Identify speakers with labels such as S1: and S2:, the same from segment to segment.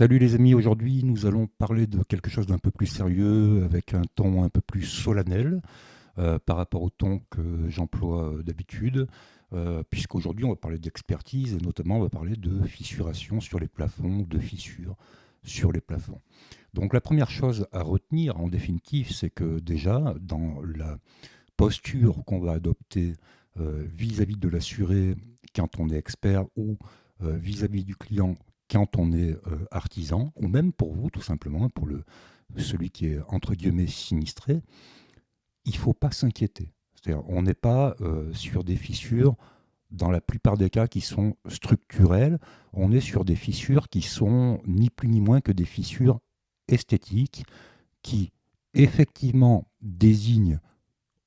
S1: Salut les amis, aujourd'hui nous allons parler de quelque chose d'un peu plus sérieux avec un ton un peu plus solennel par rapport au ton que j'emploie d'habitude, puisqu'aujourd'hui on va parler d'expertise et notamment on va parler de fissuration sur les plafonds, de fissures sur les plafonds. Donc la première chose à retenir en définitive, c'est que déjà dans la posture qu'on va adopter vis-à-vis de l'assuré quand on est expert ou vis-à-vis du client quand on est artisan, ou même pour vous tout simplement, pour celui qui est entre guillemets sinistré, il ne faut pas s'inquiéter. C'est-à-dire on n'est pas sur des fissures dans la plupart des cas qui sont structurelles, on est sur des fissures qui sont ni plus ni moins que des fissures esthétiques qui effectivement désignent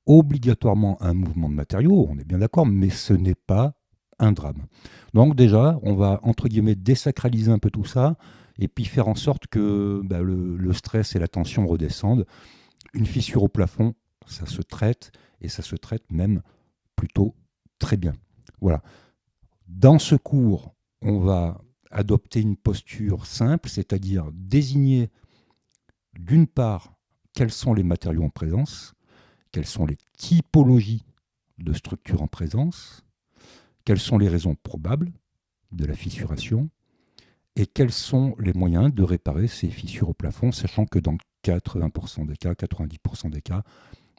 S1: obligatoirement un mouvement de matériaux, on est bien d'accord, mais ce n'est pas un drame. Donc déjà, on va entre guillemets désacraliser un peu tout ça et puis faire en sorte que le stress et la tension redescendent. Une fissure au plafond, ça se traite et ça se traite même plutôt très bien. Voilà. Dans ce cours, on va adopter une posture simple, c'est-à-dire désigner d'une part quels sont les matériaux en présence, quelles sont les typologies de structures en présence, quelles sont les raisons probables de la fissuration et quels sont les moyens de réparer ces fissures au plafond, sachant que dans 80% des cas, 90% des cas,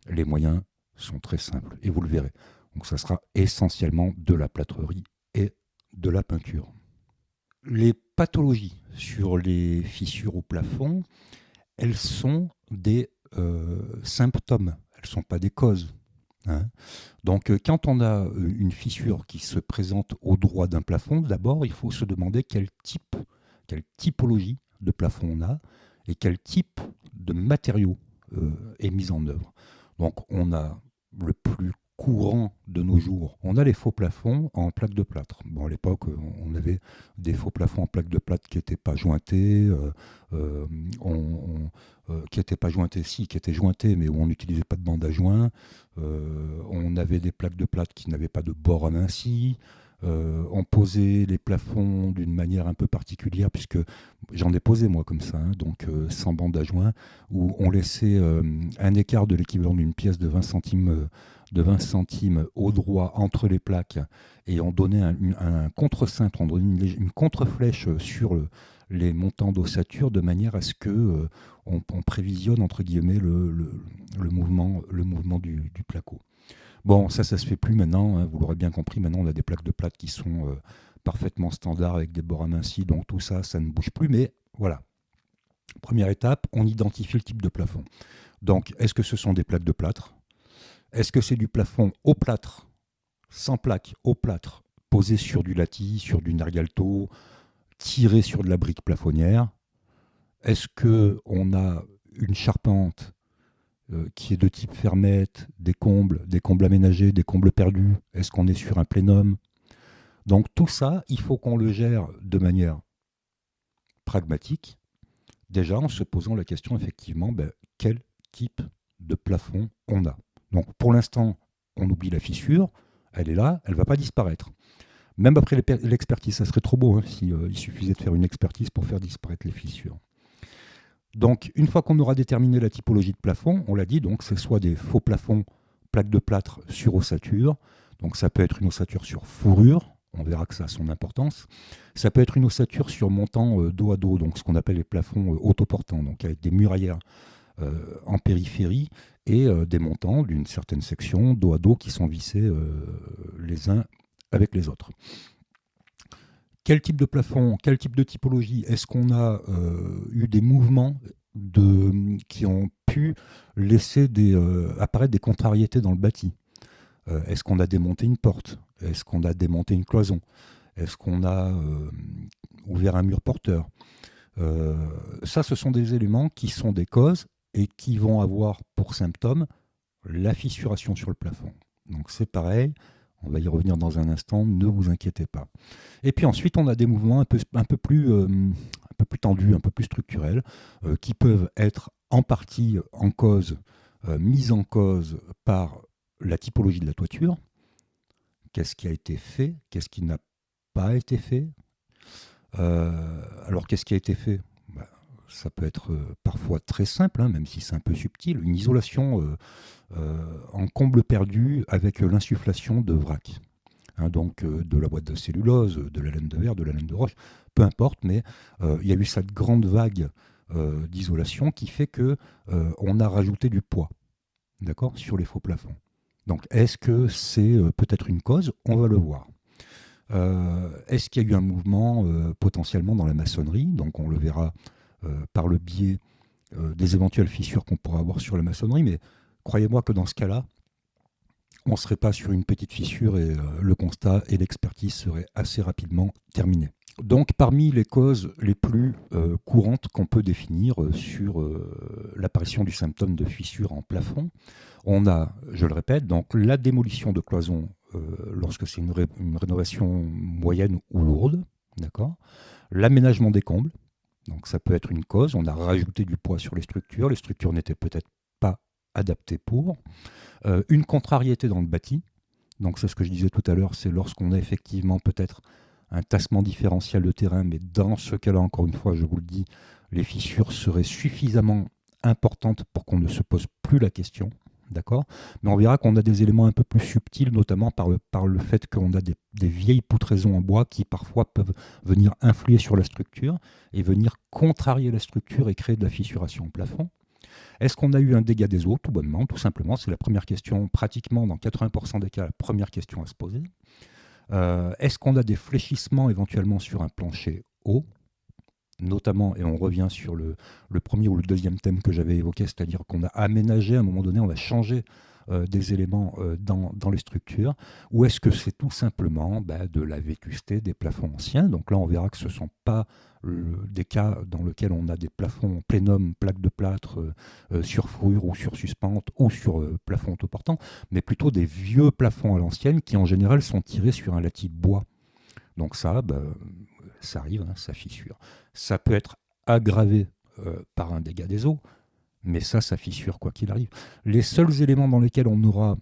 S1: les moyens sont très simples et vous le verrez. Donc ça sera essentiellement de la plâtrerie et de la peinture. Les pathologies sur les fissures au plafond, elles sont des symptômes, elles ne sont pas des causes. Hein. Donc, quand on a une fissure qui se présente au droit d'un plafond, d'abord, il faut se demander quelle typologie de plafond on a et quel type de matériau est mis en œuvre. Donc, on a le plus courant de nos jours, on a les faux plafonds en plaque de plâtre. Bon, à l'époque, on avait des faux plafonds en plaque de plâtre qui n'étaient pas jointés, euh, on, qui n'étaient pas jointés, si, qui étaient jointés, mais où on n'utilisait pas de bande à joint. On avait des plaques de plâtre qui n'avaient pas de bord aminci. On posait les plafonds d'une manière un peu particulière, puisque j'en ai posé moi comme ça, hein, donc sans bande à joint, où on laissait un écart de l'équivalent d'une pièce de 20 centimes au droit entre les plaques, et on donnait un contre-cintre, on donnait une contre-flèche sur les montants d'ossature de manière à ce que on prévisionne entre guillemets le mouvement du placo. Bon, ça se fait plus maintenant, hein, vous l'aurez bien compris, maintenant on a des plaques de plâtre qui sont parfaitement standards avec des bords amincis, donc tout ça, ça ne bouge plus, mais voilà. Première étape, on identifie le type de plafond. Donc, est-ce que ce sont des plaques de plâtre? Est-ce que c'est du plafond au plâtre, sans plaque, au plâtre, posé sur du latis, sur du nargalto, tiré sur de la brique plafonnière? Est-ce qu'on a une charpente qui est de type fermette, des combles aménagés, des combles perdus? Est-ce qu'on est sur un plénum? Donc tout ça, il faut qu'on le gère de manière pragmatique, déjà en se posant la question effectivement, quel type de plafond on a. Donc pour l'instant, on oublie la fissure, elle est là, elle ne va pas disparaître. Même après l'expertise, ça serait trop beau hein, si, il suffisait de faire une expertise pour faire disparaître les fissures. Donc, une fois qu'on aura déterminé la typologie de plafond, on l'a dit, donc c'est soit des faux plafonds, plaques de plâtre sur ossature, donc ça peut être une ossature sur fourrure, on verra que ça a son importance. Ça peut être une ossature sur montant dos à dos, donc ce qu'on appelle les plafonds autoportants, donc avec des muraillères en périphérie et des montants d'une certaine section dos à dos qui sont vissés les uns avec les autres. Quel type de plafond, quel type de typologie? Est-ce qu'on a eu des mouvements qui ont pu laisser apparaître des contrariétés dans le bâti? Est-ce qu'on a démonté une porte? Est-ce qu'on a démonté une cloison? Est-ce qu'on a ouvert un mur porteur? Ça, ce sont des éléments qui sont des causes et qui vont avoir pour symptôme la fissuration sur le plafond. Donc c'est pareil, on va y revenir dans un instant, ne vous inquiétez pas. Et puis ensuite, on a des mouvements un peu plus tendus, un peu plus structurels, qui peuvent être en partie mis en cause par la typologie de la toiture. Qu'est-ce qui a été fait? Qu'est-ce qui n'a pas été fait? Alors qu'est-ce qui a été fait? Bah, ça peut être parfois très simple, hein, même si c'est un peu subtil, une isolation en comble perdu avec l'insufflation de vrac. Hein, donc de la boîte de cellulose, de la laine de verre, de la laine de roche, peu importe, mais il y a eu cette grande vague d'isolation qui fait que on a rajouté du poids, d'accord, sur les faux plafonds. Donc est-ce que c'est peut-être une cause? On va le voir. Est-ce qu'il y a eu un mouvement potentiellement dans la maçonnerie? Donc on le verra par le biais des éventuelles fissures qu'on pourra avoir sur la maçonnerie, mais croyez-moi que dans ce cas-là, on ne serait pas sur une petite fissure et le constat et l'expertise seraient assez rapidement terminés. Donc parmi les causes les plus courantes qu'on peut définir sur l'apparition du symptôme de fissure en plafond, on a, je le répète, donc la démolition de cloisons lorsque c'est une rénovation moyenne ou lourde, d'accord. L'aménagement des combles, donc ça peut être une cause, on a rajouté du poids sur les structures n'étaient peut-être pas adaptées pour. Une contrariété dans le bâti, donc c'est ce que je disais tout à l'heure, c'est lorsqu'on a effectivement peut-être un tassement différentiel de terrain, mais dans ce cas-là, encore une fois, je vous le dis, les fissures seraient suffisamment importantes pour qu'on ne se pose plus la question. D'accord. Mais on verra qu'on a des éléments un peu plus subtils, notamment par le fait qu'on a des vieilles poutraisons en bois qui parfois peuvent venir influer sur la structure et venir contrarier la structure et créer de la fissuration au plafond. Est-ce qu'on a eu un dégât des eaux? Tout bonnement, tout simplement. C'est la première question, pratiquement dans 80% des cas, la première question à se poser. Est-ce qu'on a des fléchissements éventuellement sur un plancher haut? Notamment, et on revient sur le premier ou le deuxième thème que j'avais évoqué, c'est-à-dire qu'on a aménagé, à un moment donné, on a changé des éléments dans les structures, ou est-ce que c'est tout simplement de la vétusté des plafonds anciens? Donc là, on verra que ce ne sont pas des cas dans lesquels on a des plafonds plénum, plaques de plâtre sur fourrure ou sur suspente ou sur plafond autoportant, mais plutôt des vieux plafonds à l'ancienne qui en général sont tirés sur un latis bois. Donc ça, ça arrive, hein, ça fissure. Ça peut être aggravé par un dégât des eaux, mais ça fissure quoi qu'il arrive. Les seuls éléments dans lesquels on aura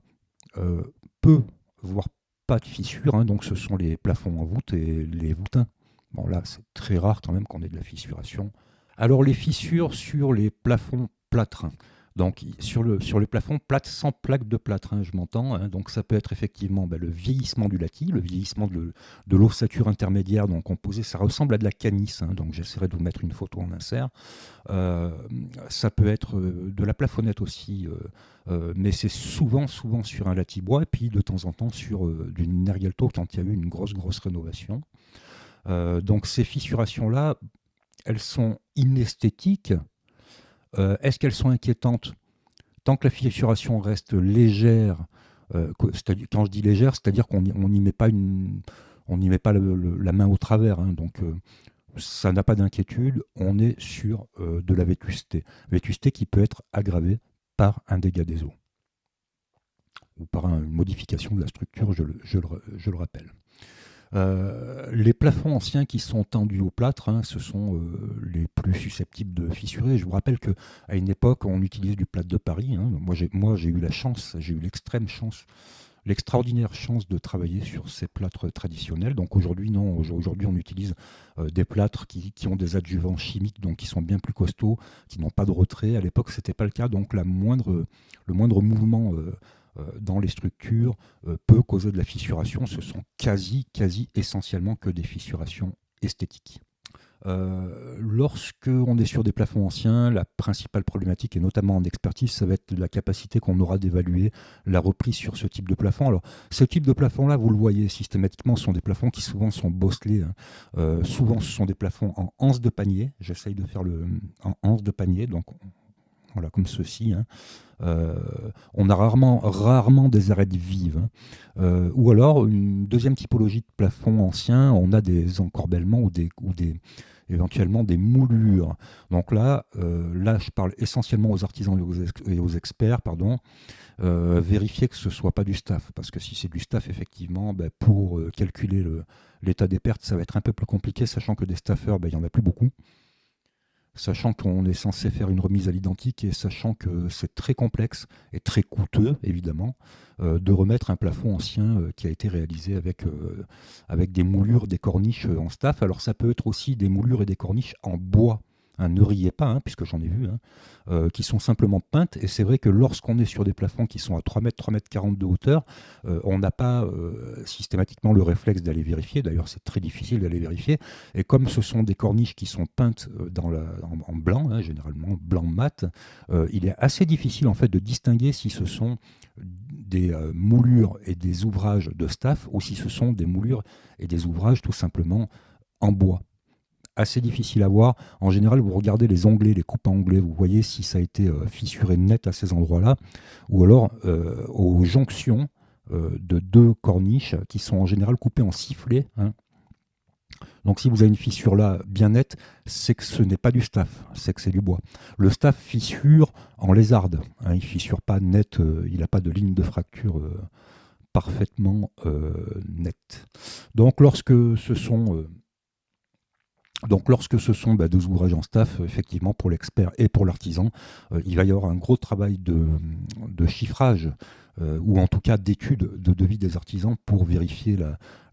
S1: peu, voire pas de fissure, hein, donc ce sont les plafonds en voûte et les voûtins. Bon là, c'est très rare quand même qu'on ait de la fissuration. Alors les fissures sur les plafonds plâtres. Donc sur les plafonds plates sans plaque de plâtre, hein, je m'entends. Hein, donc ça peut être effectivement le vieillissement du latis, le vieillissement de l'ossature intermédiaire donc composée. Ça ressemble à de la canisse, hein, donc j'essaierai de vous mettre une photo en insert. Ça peut être de la plafonnette aussi, mais c'est souvent sur un latis bois et puis de temps en temps sur du Nergalto quand il y a eu une grosse rénovation. Donc ces fissurations-là, elles sont inesthétiques. Est-ce qu'elles sont inquiétantes? Tant que la fissuration reste légère, quand je dis légère, c'est-à-dire qu'on n'y met pas, la main au travers, hein, donc ça n'a pas d'inquiétude, on est sur de la vétusté. Vétusté qui peut être aggravée par un dégât des eaux ou par une modification de la structure, je le rappelle. Les plafonds anciens qui sont tendus au plâtre, hein, ce sont les plus susceptibles de fissurer. Je vous rappelle qu'à une époque, on utilisait du plâtre de Paris. Hein. Moi, j'ai eu la chance, j'ai eu l'extrême chance, l'extraordinaire chance de travailler sur ces plâtres traditionnels. Donc aujourd'hui, non. Aujourd'hui, on utilise des plâtres qui ont des adjuvants chimiques, donc qui sont bien plus costauds, qui n'ont pas de retrait. À l'époque, ce n'était pas le cas. Donc le moindre mouvement dans les structures peut causer de la fissuration. Ce sont quasi essentiellement que des fissurations esthétiques. Lorsque on est sur des plafonds anciens, la principale problématique, et notamment en expertise, ça va être la capacité qu'on aura d'évaluer la reprise sur ce type de plafond. Alors, ce type de plafond-là, vous le voyez systématiquement, ce sont des plafonds qui souvent sont bosselés. Hein. Souvent, ce sont des plafonds en anse de panier. J'essaye de faire en anse de panier, donc voilà, comme ceci. Hein. On a rarement des arêtes vives. Hein. Ou alors, une deuxième typologie de plafond ancien, on a des encorbellements ou éventuellement des moulures. Donc là, je parle essentiellement aux artisans et aux experts, pardon. Vérifier que ce ne soit pas du staff, parce que si c'est du staff, effectivement, pour calculer l'état des pertes, ça va être un peu plus compliqué, sachant que des staffeurs, il n'y en a plus beaucoup. sachant qu'on est censé faire une remise à l'identique et sachant que c'est très complexe et très coûteux, évidemment, de remettre un plafond ancien qui a été réalisé avec des moulures, des corniches en staff. Alors ça peut être aussi des moulures et des corniches en bois. Hein, ne riez pas, hein, puisque j'en ai vu, hein, qui sont simplement peintes. Et c'est vrai que lorsqu'on est sur des plafonds qui sont à 3 mètres, 3 mètres 40 de hauteur, on n'a pas systématiquement le réflexe d'aller vérifier. D'ailleurs, c'est très difficile d'aller vérifier. Et comme ce sont des corniches qui sont peintes en blanc, hein, généralement blanc mat, il est assez difficile en fait de distinguer si ce sont des moulures et des ouvrages de staff ou si ce sont des moulures et des ouvrages tout simplement en bois. Assez difficile à voir. En général, vous regardez les onglets, les coupes à onglets, vous voyez si ça a été fissuré net à ces endroits-là, ou alors aux jonctions de deux corniches qui sont en général coupées en sifflets. Hein. Donc si vous avez une fissure là bien nette, c'est que ce n'est pas du staff, c'est que c'est du bois. Le staff fissure en lézarde, hein, il ne fissure pas net, il n'a pas de ligne de fracture parfaitement nette. Donc lorsque ce sont des ouvrages en staff, effectivement, pour l'expert et pour l'artisan, il va y avoir un gros travail de chiffrage, ou en tout cas d'étude de devis des artisans pour vérifier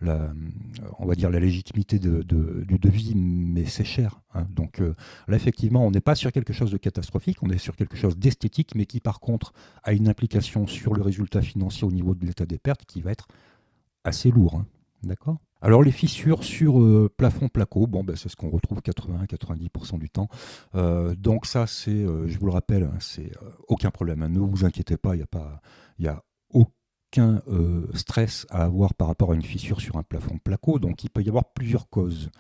S1: on va dire la légitimité du devis, mais c'est cher. Hein. Donc là, effectivement, on n'est pas sur quelque chose de catastrophique, on est sur quelque chose d'esthétique, mais qui par contre a une implication sur le résultat financier au niveau de l'état des pertes qui va être assez lourd. Hein. D'accord ? Alors les fissures sur plafond placo, bon, ben, c'est ce qu'on retrouve 80-90% du temps. Donc ça, c'est, je vous le rappelle, hein, c'est aucun problème. Hein, ne vous inquiétez pas, il n'y a aucun stress à avoir par rapport à une fissure sur un plafond placo. Donc il peut y avoir plusieurs causes.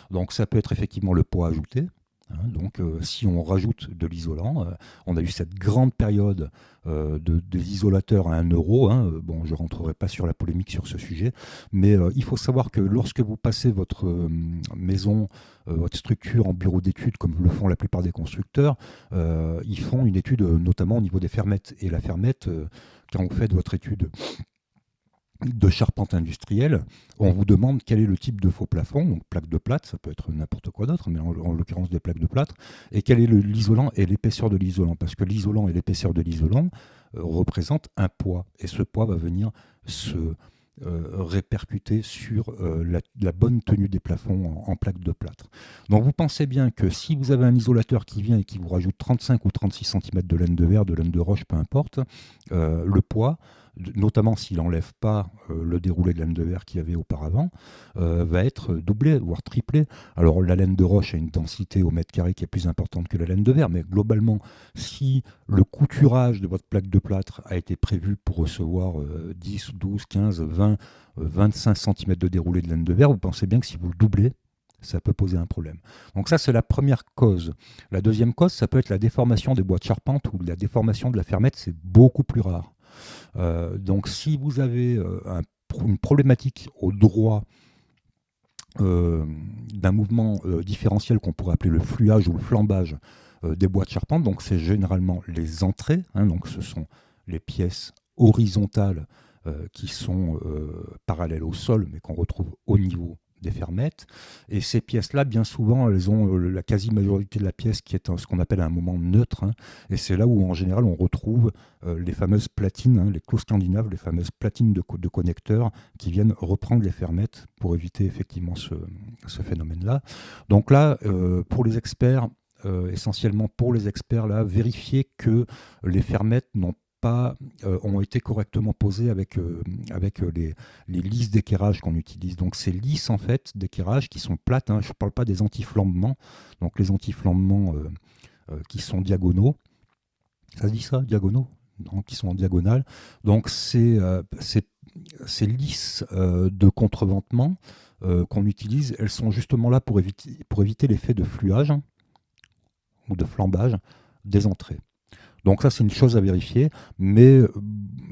S1: Donc ça peut être effectivement le poids ajouté. Hein, donc si on rajoute de l'isolant, on a eu cette grande période des isolateurs à 1 euro. Hein, bon, je ne rentrerai pas sur la polémique sur ce sujet, mais il faut savoir que lorsque vous passez votre maison, votre structure en bureau d'études, comme le font la plupart des constructeurs, ils font une étude notamment au niveau des fermettes. Et la fermette, quand vous faites votre étude de charpente industrielle, on vous demande quel est le type de faux plafond, donc plaque de plâtre, ça peut être n'importe quoi d'autre, mais en l'occurrence des plaques de plâtre, et quel est l'isolant et l'épaisseur de l'isolant, parce que l'isolant et l'épaisseur de l'isolant représentent un poids, et ce poids va venir se répercuter sur la bonne tenue des plafonds en plaques de plâtre. Donc vous pensez bien que si vous avez un isolateur qui vient et qui vous rajoute 35 ou 36 cm de laine de verre, de laine de roche, peu importe, le poids, notamment s'il n'enlève pas le déroulé de laine de verre qu'il y avait auparavant, va être doublé, voire triplé. Alors la laine de roche a une densité au mètre carré qui est plus importante que la laine de verre, mais globalement, si le couturage de votre plaque de plâtre a été prévu pour recevoir 10, 12, 15, 20, 25 cm de déroulé de laine de verre, vous pensez bien que si vous le doublez, ça peut poser un problème. Donc ça, c'est la première cause. La deuxième cause, ça peut être la déformation des bois de charpente ou la déformation de la fermette, c'est beaucoup plus rare. Donc si vous avez une problématique au droit d'un mouvement différentiel qu'on pourrait appeler le fluage ou le flambage des bois de charpente, donc c'est généralement les entrées, hein, donc ce sont les pièces horizontales qui sont parallèles au sol mais qu'on retrouve au niveau des fermettes, et ces pièces-là, bien souvent, elles ont la quasi-majorité de la pièce qui est ce qu'on appelle un moment neutre, hein, et c'est là où, en général, on retrouve les fameuses platines, hein, les clous scandinaves, les fameuses platines de connecteurs qui viennent reprendre les fermettes pour éviter effectivement ce phénomène-là. Donc là, pour les experts, essentiellement pour les experts, là, vérifier que les fermettes ont été correctement posées avec les lisses d'équerrage qu'on utilise. Donc ces lisses en fait d'équerrage qui sont plates, hein, je ne parle pas des anti-flambements, donc les anti-flambements qui sont diagonaux, ça se dit ça, diagonaux, donc qui sont en diagonale. Donc ces lisses de contreventement qu'on utilise, elles sont justement là pour éviter l'effet de fluage, hein, ou de flambage des entrées. Donc ça, c'est une chose à vérifier, mais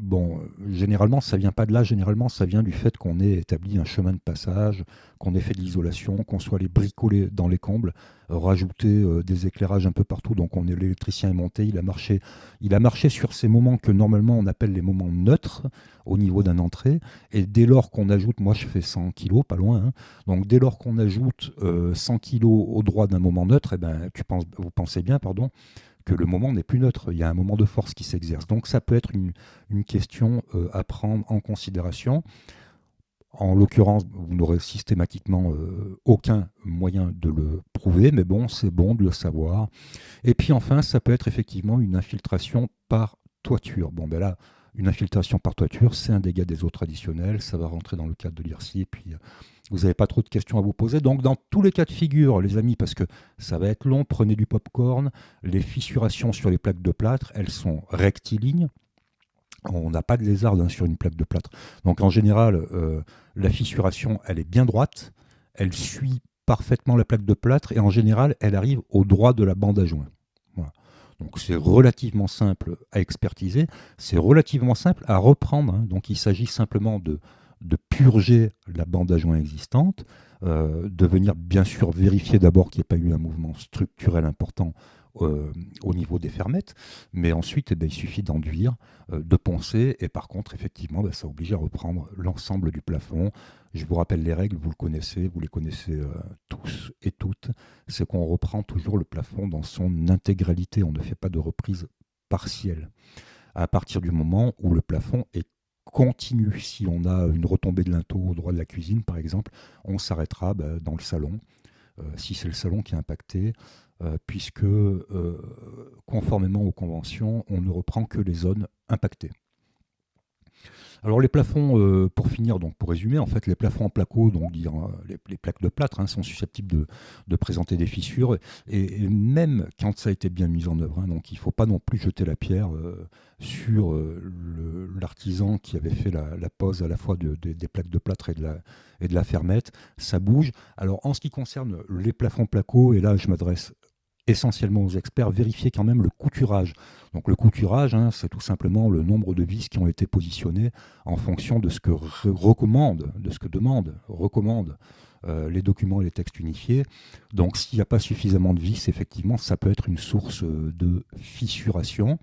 S1: bon, généralement, ça vient pas de là. Généralement, ça vient du fait qu'on ait établi un chemin de passage, qu'on ait fait de l'isolation, qu'on soit allé bricoler dans les combles, rajouter des éclairages un peu partout. Donc l'électricien est monté, il a marché sur ces moments que normalement on appelle les moments neutres au niveau d'un entrée. Et dès lors qu'on ajoute, moi je fais 100 kg, pas loin, hein, donc dès lors qu'on ajoute 100 kg au droit d'un moment neutre, eh ben, vous pensez bien, pardon, que le moment n'est plus neutre, il y a un moment de force qui s'exerce. Donc ça peut être une question à prendre en considération. En l'occurrence, vous n'aurez systématiquement aucun moyen de le prouver, mais bon, c'est bon de le savoir. Et puis enfin, ça peut être effectivement une infiltration par toiture. Bon, ben là, une infiltration par toiture, c'est un dégât des eaux traditionnels, ça va rentrer dans le cadre de l'IRSI, et puis vous n'avez pas trop de questions à vous poser. Donc dans tous les cas de figure, les amis, parce que ça va être long, prenez du popcorn, les fissurations sur les plaques de plâtre, elles sont rectilignes. On n'a pas de lézard sur une plaque de plâtre. Donc en général, la fissuration, elle est bien droite, elle suit parfaitement la plaque de plâtre, et en général, elle arrive au droit de la bande à joint. Voilà. Donc c'est relativement simple à expertiser, c'est relativement simple à reprendre. Hein. Donc il s'agit simplement de purger la bande à joint existante, de venir bien sûr vérifier d'abord qu'il n'y ait pas eu un mouvement structurel important au niveau des fermettes, mais ensuite il suffit d'enduire, de poncer, et par contre effectivement ça oblige à reprendre l'ensemble du plafond. Je vous rappelle les règles, vous les connaissez tous et toutes, c'est qu'on reprend toujours le plafond dans son intégralité, on ne fait pas de reprise partielle. À partir du moment où le plafond est continu, si on a une retombée de linteau au droit de la cuisine par exemple, on s'arrêtera dans le salon, si c'est le salon qui est impacté, puisque conformément aux conventions, on ne reprend que les zones impactées. Alors les plafonds, pour finir, donc pour résumer, en fait les plafonds en placo, donc les plaques de plâtre, hein, sont susceptibles de présenter des fissures, et même quand ça a été bien mis en œuvre, hein, donc il ne faut pas non plus jeter la pierre sur l'artisan qui avait fait la pose à la fois des plaques de plâtre et de la fermette. Ça bouge. Alors en ce qui concerne les plafonds placo, et là je m'adresse essentiellement aux experts, vérifiez quand même le couturage. Donc le couturage, hein, c'est tout simplement le nombre de vis qui ont été positionnées en fonction de ce que recommandent les documents et les textes unifiés. Donc s'il n'y a pas suffisamment de vis, effectivement, ça peut être une source de fissuration.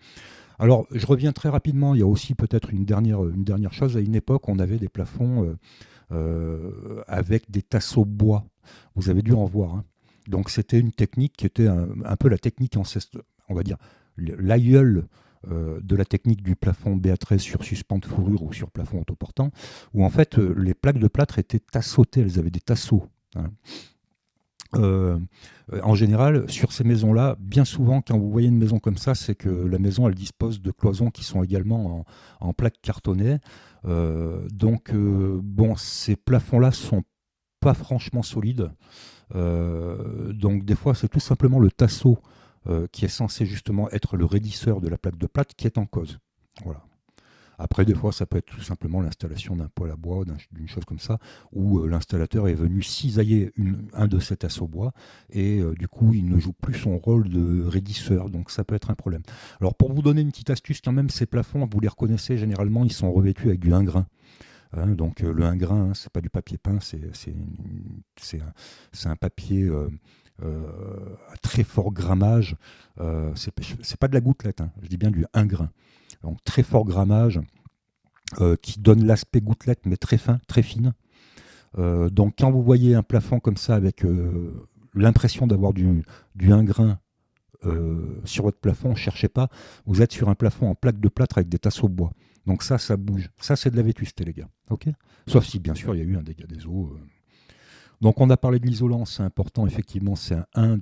S1: Alors je reviens très rapidement, il y a aussi peut-être une dernière chose. À une époque, on avait des plafonds avec des tasseaux bois. Vous avez dû en voir, hein. Donc c'était une technique qui était un peu la technique ancestrale, on va dire l'aïeul de la technique du plafond B13 sur suspens de fourrure ou sur plafond autoportant, où en fait les plaques de plâtre étaient tassautées, elles avaient des tasseaux. Hein. En général, sur ces maisons-là, bien souvent, quand vous voyez une maison comme ça, c'est que la maison, elle dispose de cloisons qui sont également en plaques cartonnées. Bon, ces plafonds-là sont pas franchement solides. Donc des fois c'est tout simplement le tasseau qui est censé justement être le raidisseur de la plaque de plâtre qui est en cause. Voilà. Après des fois ça peut être tout simplement l'installation d'un poêle à bois, d'une chose comme ça, où l'installateur est venu cisailler un de ces tasseaux bois, et du coup il ne joue plus son rôle de raidisseur, donc ça peut être un problème. Alors pour vous donner une petite astuce quand même, ces plafonds, vous les reconnaissez généralement, ils sont revêtus avec du 1 grain. Hein, donc le 1 grain, hein, c'est pas du papier peint, c'est un papier à très fort grammage. C'est pas de la gouttelette, hein, je dis bien du 1 grain. Donc très fort grammage qui donne l'aspect gouttelette mais très fin, très fine. Donc quand vous voyez un plafond comme ça avec l'impression d'avoir du 1 grain sur votre plafond, ne cherchez pas, vous êtes sur un plafond en plaque de plâtre avec des tasseaux de bois. Donc ça bouge. Ça, c'est de la vétusté, les gars. Okay, sauf si, bien sûr, il y a eu un dégât des eaux. Donc on a parlé de l'isolant, c'est important, effectivement, c'est un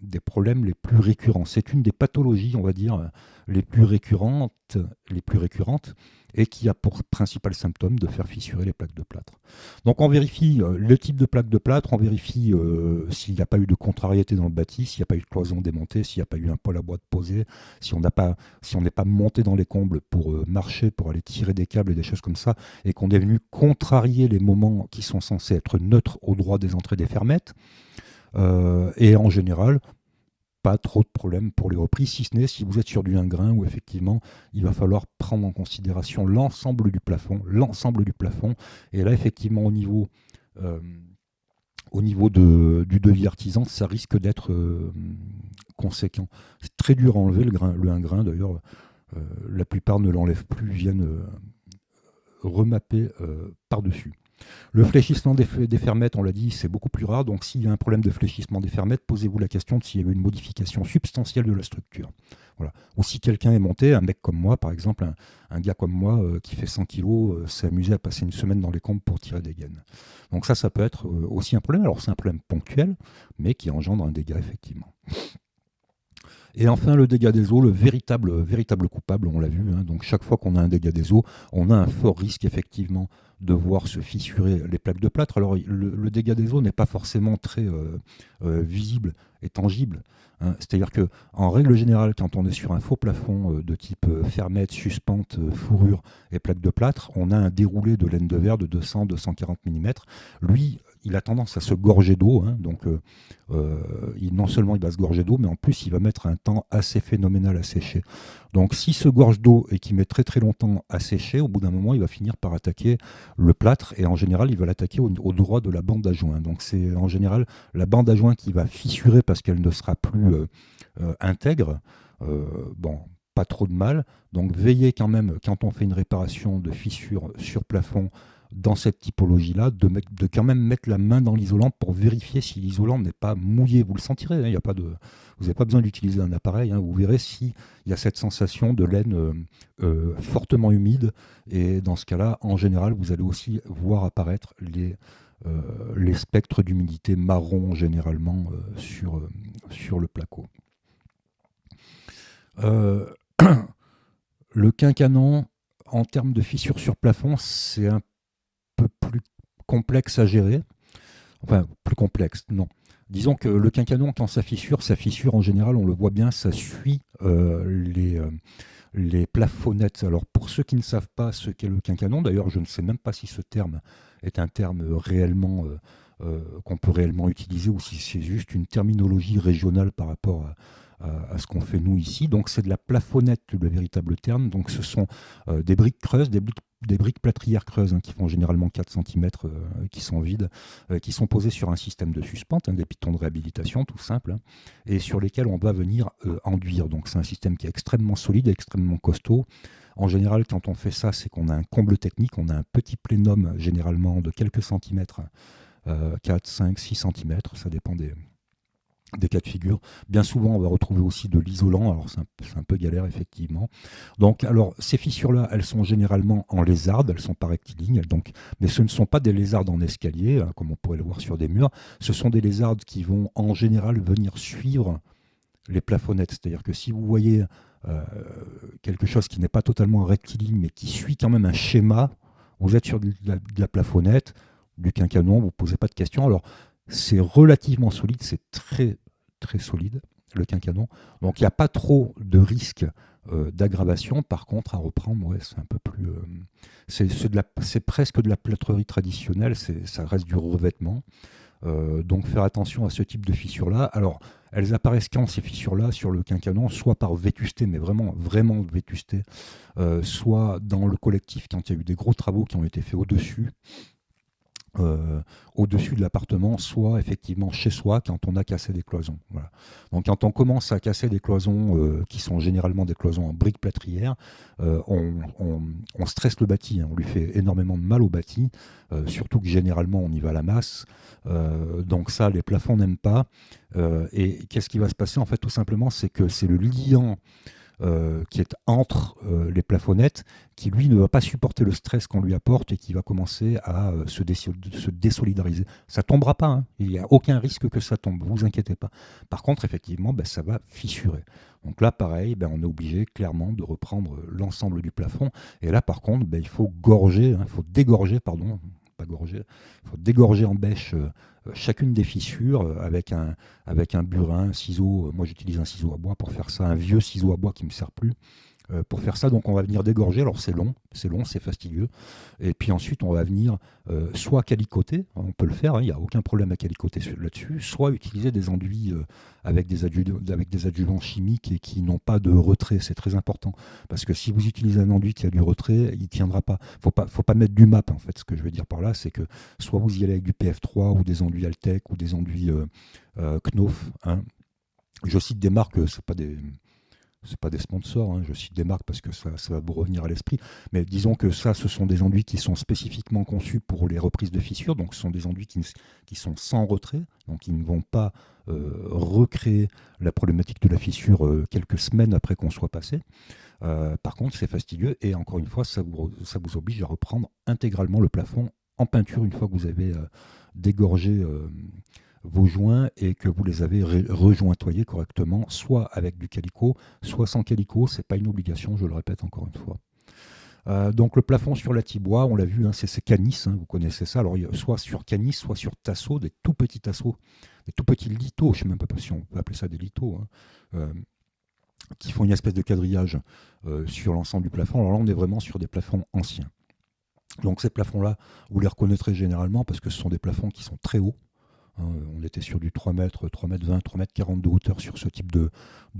S1: des problèmes les plus récurrents. C'est une des pathologies, on va dire, les plus récurrentes, et qui a pour principal symptôme de faire fissurer les plaques de plâtre. Donc on vérifie le type de plaque de plâtre, on vérifie s'il n'y a pas eu de contrariété dans le bâti, s'il n'y a pas eu de cloison démontée, s'il n'y a pas eu un poêle à bois de posé, si on n'est pas monté dans les combles pour marcher, pour aller tirer des câbles et des choses comme ça, et qu'on est venu contrarier les moments qui sont censés être neutres au droit des entrées des fermettes. Et en général, pas trop de problème pour les reprises, si ce n'est si vous êtes sur du 1 grain où effectivement il va falloir prendre en considération l'ensemble du plafond, et là effectivement euh, au niveau du devis artisan, ça risque d'être conséquent. C'est très dur à enlever le 1 grain d'ailleurs, la plupart ne l'enlèvent plus, viennent remapper par-dessus. Le fléchissement des fermettes, on l'a dit, c'est beaucoup plus rare. Donc, s'il y a un problème de fléchissement des fermettes, posez-vous la question de s'il y avait une modification substantielle de la structure. Voilà. Ou si quelqu'un est monté, un mec comme moi, par exemple, un gars comme moi qui fait 100 kg, s'est amusé à passer une semaine dans les comptes pour tirer des gaines. Donc ça peut être aussi un problème. Alors, c'est un problème ponctuel, mais qui engendre un dégât, effectivement. Et enfin, le dégât des eaux, le véritable coupable, on l'a vu. Hein. Donc, chaque fois qu'on a un dégât des eaux, on a un fort risque, effectivement, de voir se fissurer les plaques de plâtre. Alors, le dégât des eaux n'est pas forcément très visible et tangible. Hein. C'est-à-dire qu'en règle générale, quand on est sur un faux plafond de type fermette, suspente, fourrure et plaque de plâtre, on a un déroulé de laine de verre de 200-240 mm. Lui, il a tendance à se gorger d'eau. Hein. Donc, non seulement il va se gorger d'eau, mais en plus, il va mettre un temps assez phénoménal à sécher. Donc, s'il se gorge d'eau et qu'il met très très longtemps à sécher, au bout d'un moment, il va finir par attaquer le plâtre et en général, il va l'attaquer au droit de la bande à joint. Donc, c'est en général la bande à joint qui va fissurer parce qu'elle ne sera plus intègre. Bon, pas trop de mal. Donc, veillez quand même, quand on fait une réparation de fissure sur plafond, dans cette typologie-là, de quand même mettre la main dans l'isolant pour vérifier si l'isolant n'est pas mouillé. Vous le sentirez, hein, vous n'avez pas besoin d'utiliser un appareil, hein, vous verrez s'il y a cette sensation de laine fortement humide, et dans ce cas-là, en général, vous allez aussi voir apparaître les spectres d'humidité marron généralement sur le placo. Le quincanon, en termes de fissures sur plafond, c'est un peu plus complexe à gérer. Enfin, plus complexe, non. Disons que le quincanon, quand ça fissure en général, on le voit bien, ça suit les plafonnettes. Alors, pour ceux qui ne savent pas ce qu'est le quincanon, d'ailleurs, je ne sais même pas si ce terme est un terme réellement qu'on peut réellement utiliser ou si c'est juste une terminologie régionale par rapport à ce qu'on fait nous ici. Donc c'est de la plafonnette, le véritable terme. Donc ce sont des briques creuses, des briques plâtrières creuses, hein, qui font généralement 4 cm, qui sont vides, qui sont posées sur un système de suspente, hein, des pitons de réhabilitation tout simple, hein, et sur lesquels on va venir enduire. Donc c'est un système qui est extrêmement solide, extrêmement costaud. En général, quand on fait ça, c'est qu'on a un comble technique, on a un petit plénum généralement de quelques centimètres, 4, 5, 6 cm, ça dépend des cas de figure. Bien souvent, on va retrouver aussi de l'isolant, alors c'est un peu galère effectivement. Donc, alors, ces fissures-là, elles sont généralement en lézardes, elles sont pas rectilignes, mais ce ne sont pas des lézardes en escalier, hein, comme on pourrait le voir sur des murs, ce sont des lézardes qui vont en général venir suivre les plafonnettes, c'est-à-dire que si vous voyez quelque chose qui n'est pas totalement rectiligne, mais qui suit quand même un schéma, vous êtes sur de la plafonnette, du quincanon, vous ne posez pas de questions. Alors, c'est relativement solide, c'est très très solide, le quincanon. Donc il n'y a pas trop de risque d'aggravation. Par contre, à reprendre, ouais, c'est un peu plus. C'est presque de la plâtrerie traditionnelle, ça reste du revêtement. Donc faire attention à ce type de fissures-là. Alors, elles apparaissent quand ces fissures-là sur le quincanon, soit par vétusté, mais vraiment, vraiment vétusté, soit dans le collectif quand il y a eu des gros travaux qui ont été faits au-dessus de l'appartement, soit effectivement chez soi quand on a cassé des cloisons. Voilà. Donc quand on commence à casser des cloisons qui sont généralement des cloisons en briques plâtrières, on stresse le bâti, hein, on lui fait énormément de mal au bâti, surtout que généralement on y va à la masse. Donc ça, les plafonds n'aiment pas. Et qu'est-ce qui va se passer en fait, tout simplement, c'est que c'est le liant qui est entre les plafonnettes, qui lui ne va pas supporter le stress qu'on lui apporte et qui va commencer à se désolidariser. Ça tombera pas, hein. Il n'y a aucun risque que ça tombe, vous inquiétez pas. Par contre, effectivement, ça va fissurer. Donc là, pareil, on est obligé clairement de reprendre l'ensemble du plafond. Et là, par contre, il faut gorger, hein, il faut dégorger, pardon, pas gorger, il faut dégorger en bêche chacune des fissures avec un burin, un ciseau. Moi, j'utilise un ciseau à bois pour faire ça, un vieux ciseau à bois qui ne me sert plus. Pour faire ça, donc on va venir dégorger. Alors c'est long, c'est fastidieux. Et puis ensuite, on va venir soit calicoter, on peut le faire, hein, il n'y a aucun problème à calicoter là-dessus, soit utiliser des enduits avec des adjuvants chimiques et qui n'ont pas de retrait. C'est très important. Parce que si vous utilisez un enduit qui a du retrait, il ne tiendra pas. Faut pas mettre du MAP, en fait. Ce que je veux dire par là, c'est que soit vous y allez avec du PF3 ou des enduits Altec ou des enduits Knauf. Hein. Je cite des marques, c'est pas des sponsors, hein, je cite des marques parce que ça va vous revenir à l'esprit. Mais disons que ça, ce sont des enduits qui sont spécifiquement conçus pour les reprises de fissures. Donc ce sont des enduits qui sont sans retrait, donc ils ne vont pas recréer la problématique de la fissure quelques semaines après qu'on soit passé. Par contre, c'est fastidieux et encore une fois, ça vous oblige à reprendre intégralement le plafond en peinture une fois que vous avez dégorgé vos joints et que vous les avez rejointoyés correctement, soit avec du calico, soit sans calico. C'est pas une obligation, je le répète encore une fois. Donc le plafond sur latibois, on l'a vu, hein, c'est Canis, hein, vous connaissez ça. Alors soit sur Canis, soit sur tasseau, des tout petits tasseaux, des tout petits lithos, je ne sais même pas si on peut appeler ça des lithos, hein, qui font une espèce de quadrillage sur l'ensemble du plafond. Alors là, on est vraiment sur des plafonds anciens. Donc ces plafonds-là, vous les reconnaîtrez généralement parce que ce sont des plafonds qui sont très hauts. On était sur du 3 mètres, 3 mètres 20, 3 mètres 40 de hauteur sur ce type de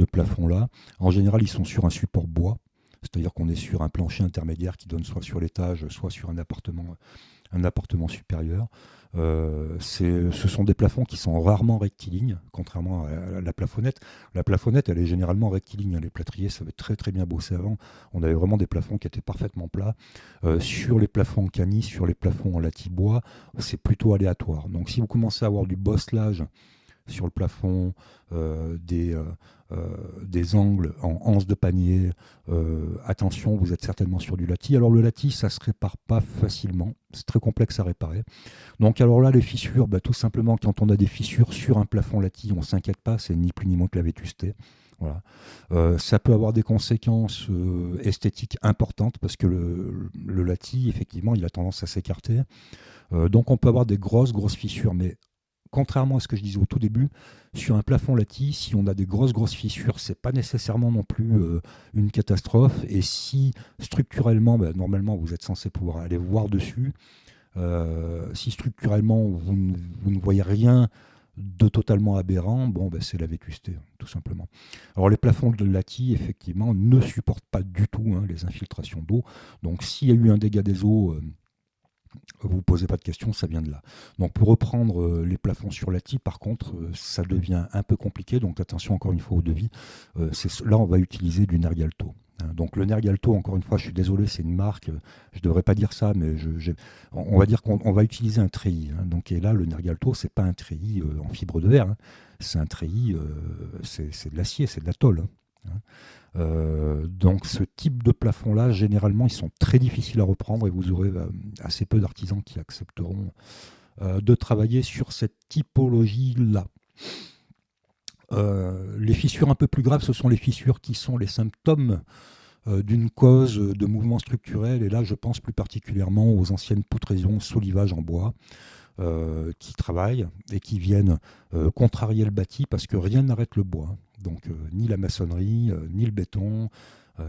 S1: plafond-là. En général, ils sont sur un support bois, c'est-à-dire qu'on est sur un plancher intermédiaire qui donne soit sur l'étage, soit sur un appartement supérieur. Ce sont des plafonds qui sont rarement rectilignes, contrairement à la plafonnette. La plafonnette, elle est généralement rectiligne. Les plâtriers savaient très très bien bosser avant. On avait vraiment des plafonds qui étaient parfaitement plats. Sur les plafonds en Canis, sur les plafonds en latibois, c'est plutôt aléatoire. Donc si vous commencez à avoir du bosselage sur le plafond, des angles en anse de panier. Attention, vous êtes certainement sur du lati. Alors le lati, ça ne se répare pas facilement. C'est très complexe à réparer. Donc alors là, les fissures, tout simplement, quand on a des fissures sur un plafond lati, on ne s'inquiète pas, c'est ni plus ni moins que la vétusté. Voilà. Ça peut avoir des conséquences esthétiques importantes parce que le lati, effectivement, il a tendance à s'écarter. Donc on peut avoir des grosses fissures, mais contrairement à ce que je disais au tout début, sur un plafond lati, si on a des grosses fissures, c'est pas nécessairement non plus une catastrophe. Et si structurellement, normalement, vous êtes censé pouvoir aller voir dessus, si structurellement vous ne voyez rien de totalement aberrant, c'est la vétusté, tout simplement. Alors les plafonds de lati, effectivement, ne supportent pas du tout les infiltrations d'eau. Donc s'il y a eu un dégât des eaux, vous ne vous posez pas de questions, ça vient de là. Donc pour reprendre les plafonds sur lati, par contre, ça devient un peu compliqué. Donc attention encore une fois au devis. Là, on va utiliser du Nergalto. Donc le Nergalto, encore une fois, je suis désolé, c'est une marque. Je ne devrais pas dire ça, mais on va dire qu'on va utiliser un treillis. Donc, et là, le Nergalto, c'est pas un treillis en fibre de verre. C'est un treillis, c'est de l'acier, c'est de la tôle. Donc ce type de plafond-là, généralement, ils sont très difficiles à reprendre et vous aurez assez peu d'artisans qui accepteront de travailler sur cette typologie-là. Les fissures un peu plus graves, ce sont les fissures qui sont les symptômes d'une cause de mouvement structurel. Et là, je pense plus particulièrement aux anciennes poutraisons solivage en bois qui travaillent et qui viennent contrarier le bâti parce que rien n'arrête le bois. Donc ni la maçonnerie, ni le béton,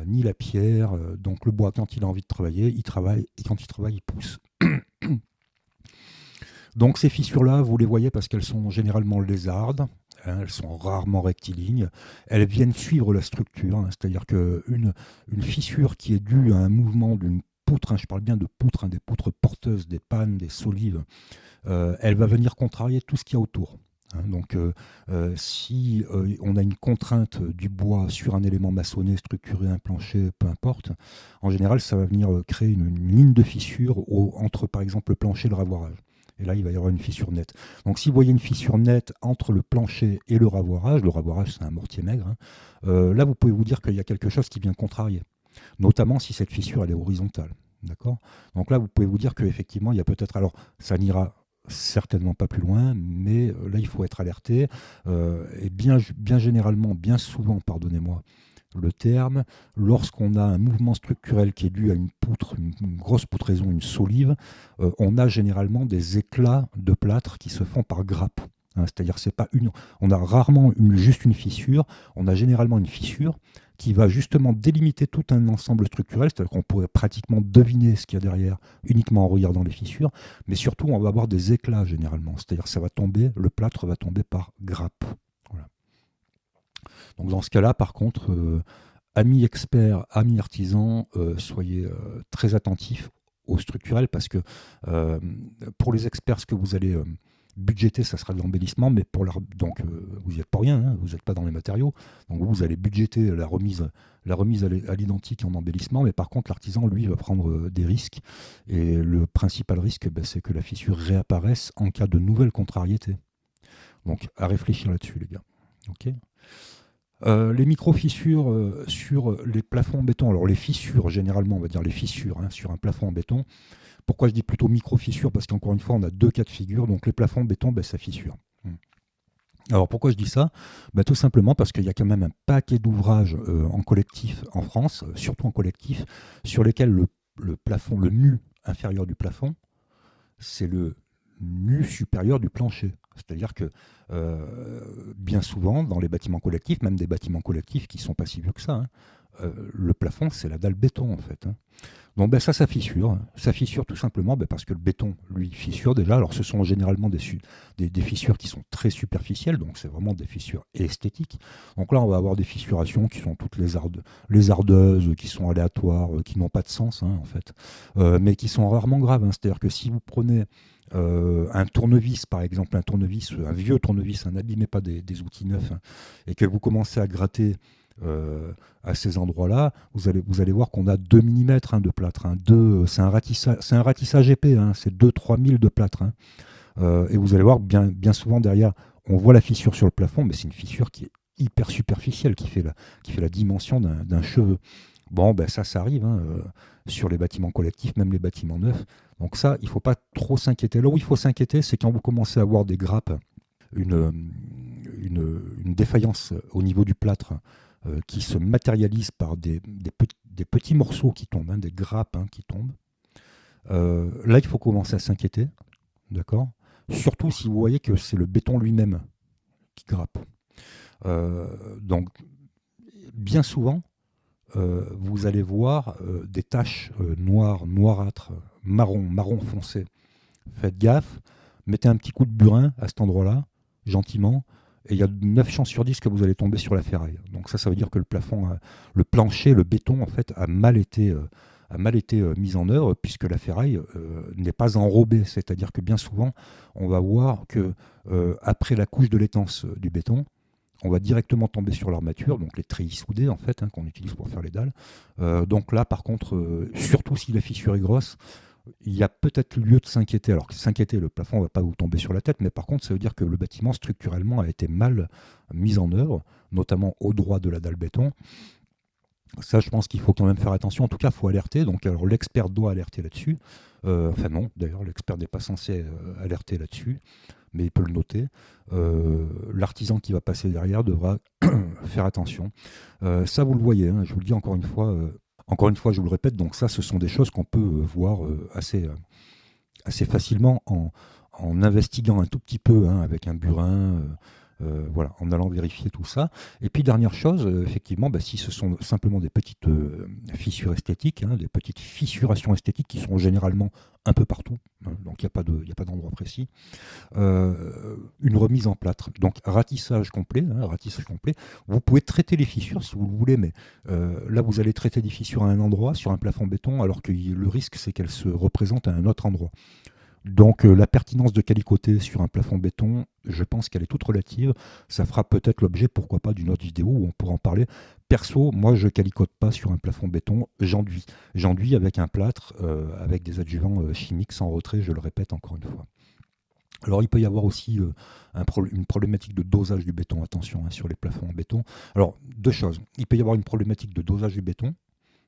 S1: ni la pierre. Donc le bois, quand il a envie de travailler, il travaille, et quand il travaille, il pousse. Donc ces fissures-là, vous les voyez parce qu'elles sont généralement lézardes, elles sont rarement rectilignes, elles viennent suivre la structure, c'est-à-dire qu'une fissure qui est due à un mouvement d'une poutre, je parle bien de poutres, des poutres porteuses, des pannes, des solives, elle va venir contrarier tout ce qu'il y a autour. Donc si on a une contrainte du bois sur un élément maçonné, structuré, un plancher, peu importe, en général ça va venir créer une ligne de fissure entre par exemple le plancher et le ravoirage. Et là il va y avoir une fissure nette. Donc si vous voyez une fissure nette entre le plancher et le ravoirage c'est un mortier maigre, là vous pouvez vous dire qu'il y a quelque chose qui vient contrarier, notamment si cette fissure elle est horizontale. D'accord ? Donc là vous pouvez vous dire qu'effectivement il y a peut-être, alors ça n'ira certainement pas plus loin, mais là il faut être alerté et bien généralement, bien souvent, pardonnez-moi le terme, lorsqu'on a un mouvement structurel qui est dû à une poutre, une grosse poutraison, une solive, on a généralement des éclats de plâtre qui se font par grappe. C'est-à-dire on a rarement juste une fissure, on a généralement une fissure qui va justement délimiter tout un ensemble structurel, c'est-à-dire qu'on pourrait pratiquement deviner ce qu'il y a derrière uniquement en regardant les fissures, mais surtout on va avoir des éclats généralement, c'est-à-dire que ça va tomber, le plâtre va tomber par grappe. Voilà. Donc dans ce cas-là, par contre, amis experts, amis artisans, soyez très attentifs au structurel parce que pour les experts, ce que vous allez budgéter, ça sera de l'embellissement, mais donc vous n'y êtes pas rien, hein, vous n'êtes pas dans les matériaux, donc vous allez budgéter la remise à l'identique en embellissement, mais par contre l'artisan, lui, va prendre des risques, et le principal risque, c'est que la fissure réapparaisse en cas de nouvelles contrariétés. Donc à réfléchir là-dessus, les gars. Ok. Les micro-fissures sur les plafonds en béton. Alors les fissures, généralement, on va dire les fissures sur un plafond en béton. Pourquoi je dis plutôt micro-fissures? Parce qu'encore une fois, on a deux cas de figure. Donc les plafonds en béton, ça fissure. Alors pourquoi je dis ça? Tout simplement parce qu'il y a quand même un paquet d'ouvrages en collectif en France, surtout en collectif, sur lesquels le plafond, le nu inférieur du plafond, c'est le nu supérieur du plancher. C'est-à-dire que bien souvent, dans les bâtiments collectifs, même des bâtiments collectifs qui ne sont pas si vieux que ça, le plafond, c'est la dalle béton en fait. Donc ça fissure. Ça fissure tout simplement parce que le béton, lui, fissure déjà. Alors ce sont généralement des fissures qui sont très superficielles, donc c'est vraiment des fissures esthétiques. Donc là, on va avoir des fissurations qui sont toutes les ardeuses, qui sont aléatoires, qui n'ont pas de sens en fait, mais qui sont rarement graves. C'est-à-dire que si vous prenez un tournevis, par exemple, un vieux tournevis, n'abîmez pas des outils neufs, et que vous commencez à gratter à ces endroits-là, vous allez voir qu'on a 2 mm de plâtre. C'est un ratissage épais, c'est 2-3 000 de plâtre. Et vous allez voir, bien souvent derrière, on voit la fissure sur le plafond, mais c'est une fissure qui est hyper superficielle, qui fait la dimension d'un cheveu. Bon, ça arrive sur les bâtiments collectifs, même les bâtiments neufs. Donc ça, il ne faut pas trop s'inquiéter. Là où il faut s'inquiéter, c'est quand vous commencez à avoir des grappes, une défaillance au niveau du plâtre qui se matérialise par des petits morceaux qui tombent, des grappes qui tombent. Là, il faut commencer à s'inquiéter, d'accord? Surtout si vous voyez que c'est le béton lui-même qui grappe. Donc, bien souvent, vous allez voir des taches noirâtres, marron foncé. Faites gaffe, mettez un petit coup de burin à cet endroit-là, gentiment, et il y a 9 chances sur 10 que vous allez tomber sur la ferraille. Donc ça veut dire que le plancher, le béton, en fait, a mal été mis en œuvre, puisque la ferraille n'est pas enrobée. C'est-à-dire que bien souvent, on va voir que après la couche de l'étance du béton, on va directement tomber sur l'armature, donc les treillis soudés en fait, qu'on utilise pour faire les dalles. Donc là, par contre, surtout si la fissure est grosse, il y a peut-être lieu de s'inquiéter. Alors que s'inquiéter, le plafond ne va pas vous tomber sur la tête, mais par contre, ça veut dire que le bâtiment structurellement a été mal mis en œuvre, notamment au droit de la dalle béton. Ça, je pense qu'il faut quand même faire attention. En tout cas, il faut alerter. Donc, alors, l'expert doit alerter là-dessus. Enfin non, d'ailleurs, l'expert n'est pas censé alerter là-dessus, mais il peut le noter. L'artisan qui va passer derrière devra faire attention. Ça, vous le voyez, je vous le dis encore une fois. Encore une fois, je vous le répète, donc ça, ce sont des choses qu'on peut voir assez facilement en investiguant un tout petit peu avec un burin, voilà, en allant vérifier tout ça. Et puis, dernière chose, effectivement, si ce sont simplement des petites fissures esthétiques, des petites fissurations esthétiques qui sont généralement un peu partout, donc il n'y a pas d'endroit précis, une remise en plâtre. Donc, ratissage complet. Vous pouvez traiter les fissures si vous le voulez, mais là, vous allez traiter des fissures à un endroit, sur un plafond béton, alors que le risque, c'est qu'elles se représentent à un autre endroit. Donc la pertinence de calicoter sur un plafond béton, je pense qu'elle est toute relative. Ça fera peut-être l'objet, pourquoi pas, d'une autre vidéo où on pourra en parler. Perso, moi je calicote pas sur un plafond béton, j'enduis. J'enduis avec un plâtre, avec des adjuvants chimiques sans retrait, je le répète encore une fois. Alors il peut y avoir aussi une problématique de dosage du béton, attention sur les plafonds en béton. Alors deux choses, il peut y avoir une problématique de dosage du béton.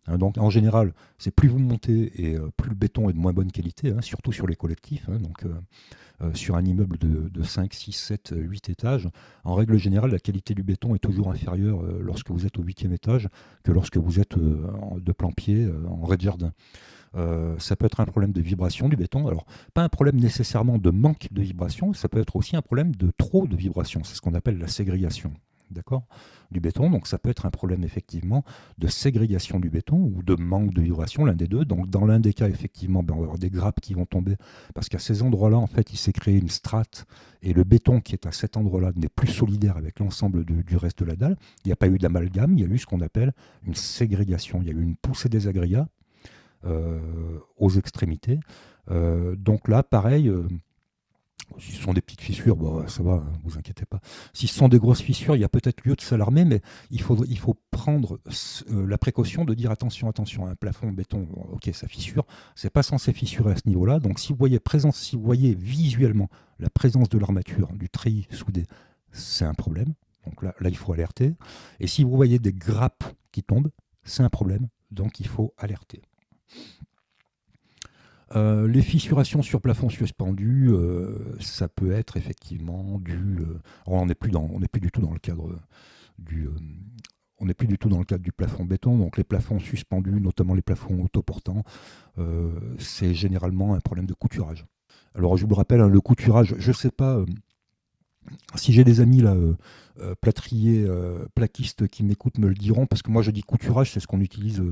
S1: Donc en général, c'est plus vous montez et plus le béton est de moins bonne qualité, surtout sur les collectifs. Donc sur un immeuble de 5, 6, 7, 8 étages, en règle générale, la qualité du béton est toujours inférieure lorsque vous êtes au 8e étage que lorsque vous êtes de plan-pied en rez-de-jardin. Ça peut être un problème de vibration du béton. Alors, pas un problème nécessairement de manque de vibration, ça peut être aussi un problème de trop de vibration. C'est ce qu'on appelle la ségrégation. d'accord, du béton. Donc ça peut être un problème effectivement de ségrégation du béton ou de manque de vibration, l'un des deux. Donc dans l'un des cas, effectivement, on va avoir des grappes qui vont tomber parce qu'à ces endroits-là, en fait, il s'est créé une strate et le béton qui est à cet endroit-là n'est plus solidaire avec l'ensemble du reste de la dalle. Il n'y a pas eu d'amalgame, il y a eu ce qu'on appelle une ségrégation. Il y a eu une poussée des agrégats aux extrémités. Donc là, pareil, si ce sont des petites fissures, bon, ça va, ne vous inquiétez pas. Si ce sont des grosses fissures, il y a peut-être lieu de s'alarmer, mais il faut prendre la précaution de dire attention, un plafond béton, ok, ça fissure, c'est pas censé fissurer à ce niveau-là. Donc si vous voyez visuellement la présence de l'armature, du treillis soudé, c'est un problème. Donc là, il faut alerter. Et si vous voyez des grappes qui tombent, c'est un problème. Donc il faut alerter. Les fissurations sur plafond suspendu, ça peut être effectivement dû. On n'est plus du tout dans le cadre on n'est plus du tout dans le cadre du plafond béton. Donc les plafonds suspendus, notamment les plafonds autoportants, c'est généralement un problème de couturage. Alors je vous le rappelle, hein, le couturage, je ne sais pas. Si j'ai des amis là, plâtriers, plaquistes qui m'écoutent me le diront, parce que moi je dis couturage, c'est ce qu'on utilise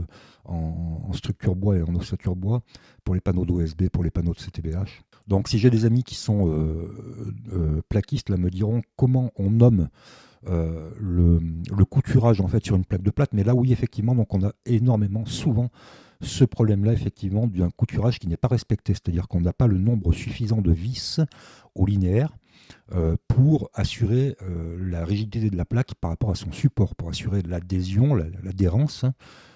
S1: en structure bois et en ossature bois pour les panneaux d'OSB, pour les panneaux de CTBH. Donc si j'ai des amis qui sont plaquistes, là, me diront comment on nomme le couturage en fait sur une plaque de plâtre. Mais là oui, effectivement, donc on a énormément, souvent, ce problème-là, effectivement, d'un couturage qui n'est pas respecté, c'est-à-dire qu'on n'a pas le nombre suffisant de vis au linéaire pour assurer la rigidité de la plaque par rapport à son support, pour assurer l'adhésion, l'adhérence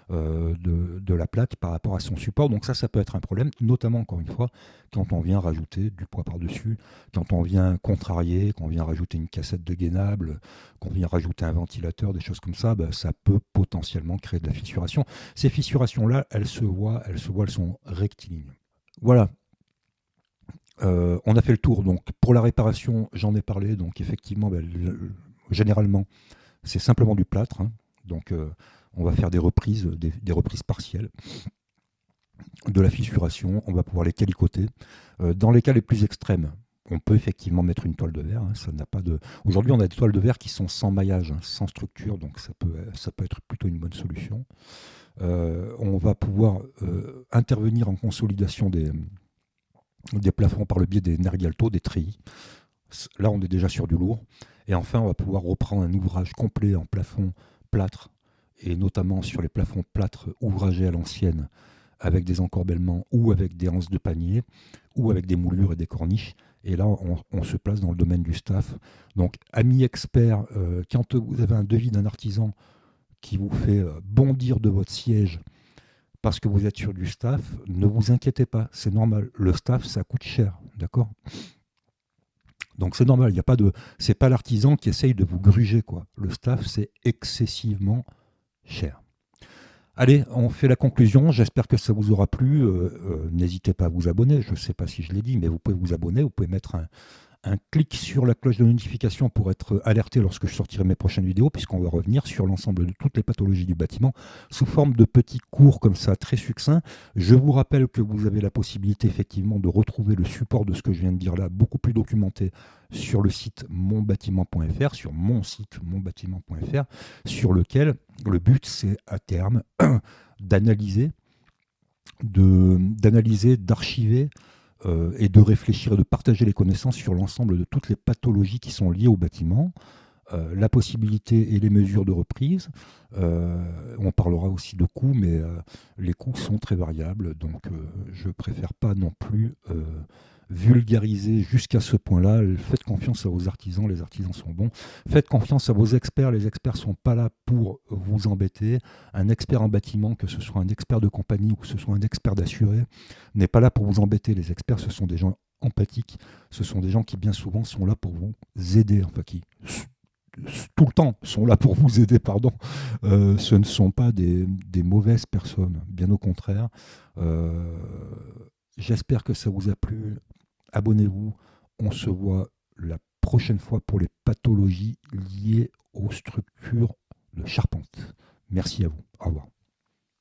S1: de la plaque par rapport à son support. Donc ça peut être un problème, notamment, encore une fois, quand on vient rajouter du poids par-dessus, quand on vient contrarier, quand on vient rajouter une cassette de gainable, qu'on vient rajouter un ventilateur, des choses comme ça, ça peut potentiellement créer de la fissuration. Ces fissurations-là, elles se voient, elles sont rectilignes. Voilà. On a fait le tour. Donc, pour la réparation, j'en ai parlé. Donc, effectivement, généralement, c'est simplement du plâtre. Hein. Donc, on va faire des reprises partielles de la fissuration. On va pouvoir les calicoter. Dans les cas les plus extrêmes, on peut effectivement mettre une toile de verre. Hein. Ça n'a pas de. Aujourd'hui, on a des toiles de verre qui sont sans maillage, hein, sans structure. Donc, ça peut être plutôt une bonne solution. On va pouvoir intervenir en consolidation des plafonds par le biais des Nergalto, des treillis. Là, on est déjà sur du lourd. Et enfin, on va pouvoir reprendre un ouvrage complet en plafond plâtre, et notamment sur les plafonds plâtre ouvragés à l'ancienne, avec des encorbellements ou avec des anses de panier, ou avec des moulures et des corniches. Et là, on se place dans le domaine du staff. Donc, amis experts, quand vous avez un devis d'un artisan qui vous fait bondir de votre siège parce que vous êtes sur du staff, ne vous inquiétez pas, c'est normal. Le staff, ça coûte cher, d'accord ? Donc c'est normal, c'est pas l'artisan qui essaye de vous gruger, quoi. Le staff, c'est excessivement cher. Allez, on fait la conclusion. J'espère que ça vous aura plu. N'hésitez pas à vous abonner. Je ne sais pas si je l'ai dit, mais vous pouvez vous abonner. Vous pouvez mettre un clic sur la cloche de notification pour être alerté lorsque je sortirai mes prochaines vidéos, puisqu'on va revenir sur l'ensemble de toutes les pathologies du bâtiment sous forme de petits cours comme ça, très succincts. Je vous rappelle que vous avez la possibilité effectivement de retrouver le support de ce que je viens de dire là, beaucoup plus documenté sur le site monbâtiment.fr, sur mon site monbâtiment.fr, sur lequel le but c'est à terme d'analyser, d'archiver et de réfléchir et de partager les connaissances sur l'ensemble de toutes les pathologies qui sont liées au bâtiment, la possibilité et les mesures de reprise. On parlera aussi de coûts, mais les coûts sont très variables, donc je ne préfère pas non plus vulgariser jusqu'à ce point-là. Faites confiance à vos artisans, les artisans sont bons. Faites confiance à vos experts, les experts ne sont pas là pour vous embêter. Un expert en bâtiment, que ce soit un expert de compagnie ou que ce soit un expert d'assuré, n'est pas là pour vous embêter. Les experts, ce sont des gens empathiques, ce sont des gens qui bien souvent sont là pour vous aider, enfin qui tout le temps sont là pour vous aider, pardon. Ce ne sont pas des mauvaises personnes, bien au contraire. J'espère que ça vous a plu. Abonnez-vous, on se voit la prochaine fois pour les pathologies liées aux structures de charpente. Merci à vous, au revoir.